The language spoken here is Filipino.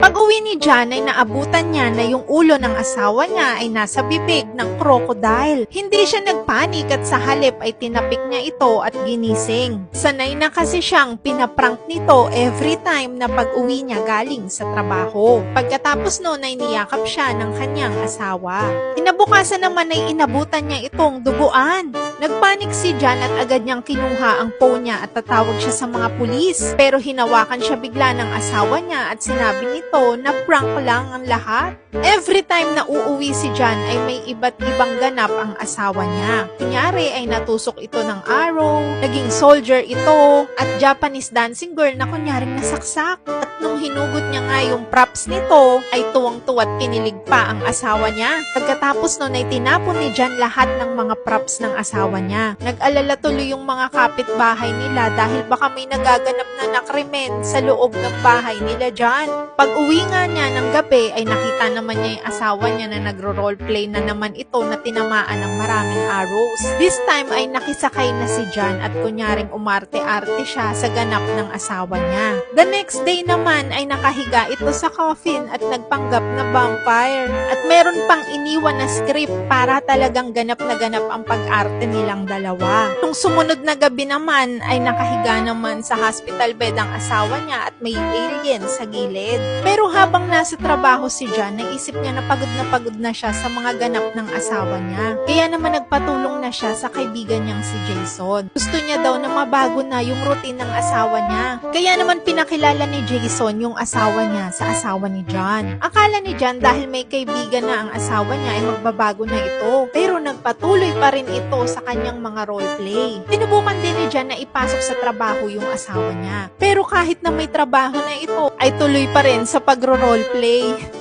Pag-uwi ni John ay naabutan niya na yung ulo ng asawa niya ay nasa bibig ng crocodile. Hindi siya nagpanik at sa halip ay tinapik niya ito at ginising. Sanay na kasi siyang pinaprank nito every time na pag-uwi niya galing sa trabaho. Pagkatapos noon ay niyakap siya ng kanyang asawa. Kinabukasan naman ay inabutan niya itong duguan. Nagpanik si John at agad niyang kinuha ang phone niya at tatawag siya sa mga pulis. Pero hinawakan siya bigla ng asawa niya at sinabi nito na prank lang ang lahat. Every time na uuwi si John ay may iba't ibang ganap ang asawa niya. Kunyari ay natusok ito ng arrow, naging soldier ito, at Japanese dancing girl na kunyaring nasaksak. At nung hinugot niya nga yung props nito, ay tuwang-tuwa't kinilig pa ang asawa niya. Pagkatapos nun ay tinapon ni John lahat ng mga props ng asawa niya. Nag-alala tuloy yung mga kapitbahay nila dahil baka may nagaganap na nakrimen sa loob ng bahay nila John. Pag-uwi nga niya ng gabi ay nakita naman niya yung asawa niya na nagro-roleplay na naman ito na tinamaan ng maraming arrows. This time ay nakisakay na si John at kunyaring umarte-arte siya sa ganap ng asawa niya. The next day naman ay nakahiga ito sa coffin at nagpanggap na vampire. At meron pang iniwan na script para talagang ganap na ganap ang pag-arte nilang dalawa. Nung sumunod na gabi naman ay nakahiga naman sa hospital bed ang asawa niya at may alien sa gilid. Pero habang nasa trabaho si John, naisip niya na pagod na siya sa mga ganap ng asawa niya. Kaya naman nagpatulong na siya sa kaibigan niyang si Jason. Gusto niya daw na mabago na yung routine ng asawa niya. Kaya naman pinakilala ni Jason yung asawa niya sa asawa ni John. Akala ni John dahil may kaibigan na ang asawa niya ay magbabago na ito. Pero nagpatuloy pa rin ito sa kanyang mga roleplay. Sinubukan din ni John na ipasok sa trabaho yung asawa niya. Pero kahit na may trabaho na ito, ay tuloy pa rin sa pagro-roleplay.